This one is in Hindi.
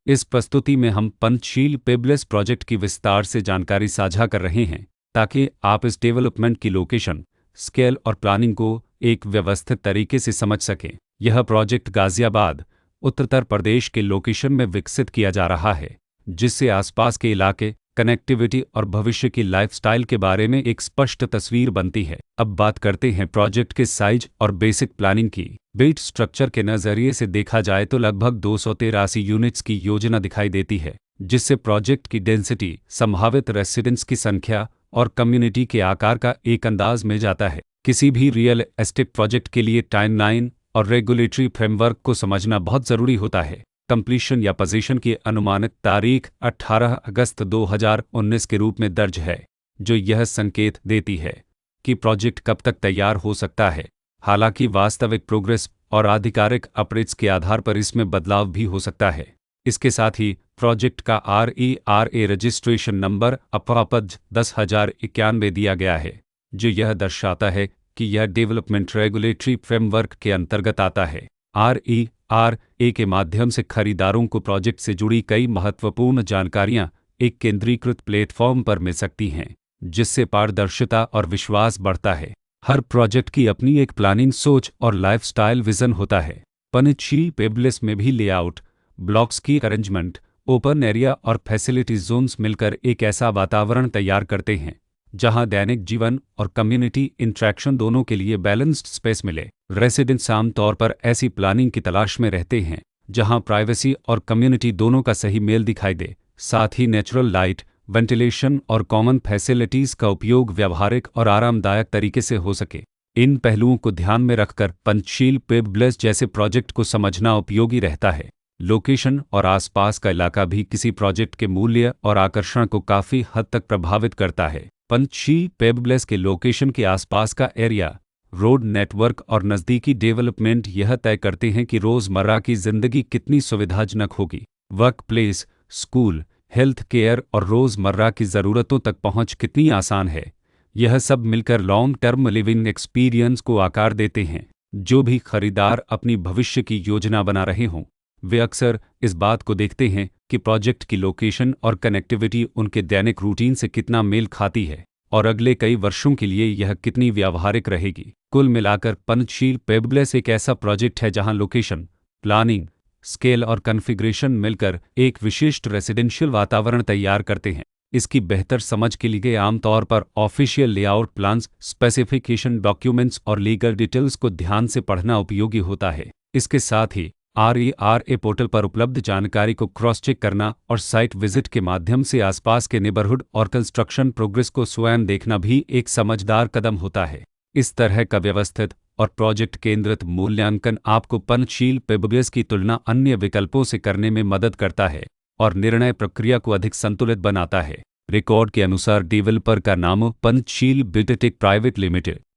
इस प्रस्तुति में हम पंचशील पेबलेस प्रोजेक्ट की विस्तार से जानकारी साझा कर रहे हैं ताकि आप इस डेवलपमेंट की लोकेशन, स्केल और प्लानिंग को एक व्यवस्थित तरीके से समझ सकें। यह प्रोजेक्ट गाजियाबाद, उत्तर प्रदेश के लोकेशन में विकसित किया जा रहा है, जिससे आसपास के इलाके, कनेक्टिविटी और भविष्य की लाइफस्टाइल के बारे में एक स्पष्ट तस्वीर बनती है। अब बात करते हैं प्रोजेक्ट के साइज और बेसिक प्लानिंग की। बेट स्ट्रक्चर के नज़रिए से देखा जाए तो लगभग 283 यूनिट्स की योजना दिखाई देती है, जिससे प्रोजेक्ट की डेंसिटी, संभावित रेसिडेंट्स की संख्या और कम्युनिटी के आकार का एक अंदाज मिल जाता है। किसी भी रियल एस्टेट प्रोजेक्ट के लिए टाइमलाइन और रेगुलेटरी फ्रेमवर्क को समझना बहुत ज़रूरी होता है। कंप्लीशन या पोजीशन की अनुमानित तारीख 18 अगस्त 2019 के रूप में दर्ज है, जो यह संकेत देती है कि प्रोजेक्ट कब तक तैयार हो सकता है। हालांकि वास्तविक प्रोग्रेस और आधिकारिक अपडेट्स के आधार पर इसमें बदलाव भी हो सकता है। इसके साथ ही प्रोजेक्ट का RERA रजिस्ट्रेशन नंबर अपापज 10,091 दिया गया है, जो यह दर्शाता है कि यह डेवलपमेंट रेगुलेटरी फ्रेमवर्क के अंतर्गत आता है। RERA के माध्यम से खरीदारों को प्रोजेक्ट से जुड़ी कई महत्वपूर्ण जानकारियां एक केंद्रीकृत प्लेटफॉर्म पर मिल सकती हैं, जिससे पारदर्शिता और विश्वास बढ़ता है। हर प्रोजेक्ट की अपनी एक प्लानिंग सोच और लाइफस्टाइल विजन होता है। पंचशील पेबलेस में भी लेआउट, ब्लॉक्स की अरेंजमेंट, ओपन एरिया और फैसिलिटी जोन्स मिलकर एक ऐसा वातावरण तैयार करते हैं जहां दैनिक जीवन और कम्युनिटी इंटरेक्शन दोनों के लिए बैलेंस्ड स्पेस मिले। रेसिडेंट्स आमतौर पर ऐसी प्लानिंग की तलाश में रहते हैं जहां प्राइवेसी और कम्युनिटी दोनों का सही मेल दिखाई दे। साथ ही नेचुरल लाइट, वेंटिलेशन और कॉमन फैसिलिटीज़ का उपयोग व्यावहारिक और आरामदायक तरीके से हो सके। इन पहलुओं को ध्यान में रखकर पंचशील पेबलेस जैसे प्रोजेक्ट को समझना उपयोगी रहता है। लोकेशन और आसपास का इलाका भी किसी प्रोजेक्ट के मूल्य और आकर्षण को काफ़ी हद तक प्रभावित करता है। पंचशील पेबलेस के लोकेशन के आसपास का एरिया, रोड नेटवर्क और नज़दीकी डेवलपमेंट यह तय करते हैं कि रोज़मर्रा की ज़िंदगी कितनी सुविधाजनक होगी। Work place, school, health care और रोज़मर्रा की ज़रूरतों तक पहुंच कितनी आसान है। यह सब मिलकर लॉन्ग टर्म लिविंग एक्सपीरियंस को आकार देते हैं। जो भी खरीदार अपनी भविष्य की योजना बना रहे हों, वे अक्सर इस बात को देखते हैं कि प्रोजेक्ट की लोकेशन और कनेक्टिविटी उनके दैनिक रूटीन से कितना मेल खाती है और अगले कई वर्षों के लिए यह कितनी व्यावहारिक रहेगी। कुल मिलाकर पंचशील पेबलेस एक ऐसा प्रोजेक्ट है जहां लोकेशन, प्लानिंग, स्केल और कॉन्फ़िगरेशन मिलकर एक विशिष्ट रेसिडेंशियल वातावरण तैयार करते हैं। इसकी बेहतर समझ के लिए आमतौर पर official layout plans, specification documents और लीगल डिटेल्स को ध्यान से पढ़ना उपयोगी होता है। इसके साथ ही RERA पोर्टल पर उपलब्ध जानकारी को क्रॉस चेक करना और साइट विजिट के माध्यम से आसपास के नेबरहुड और कंस्ट्रक्शन प्रोग्रेस को स्वयं देखना भी एक समझदार कदम होता है। इस तरह का व्यवस्थित और प्रोजेक्ट केंद्रित मूल्यांकन आपको पंचशील पेबलेस की तुलना अन्य विकल्पों से करने में मदद करता है और निर्णय प्रक्रिया को अधिक संतुलित बनाता है। रिकॉर्ड के अनुसार डेवलपर का नाम पंचशील बिल्डटेक प्राइवेट लिमिटेड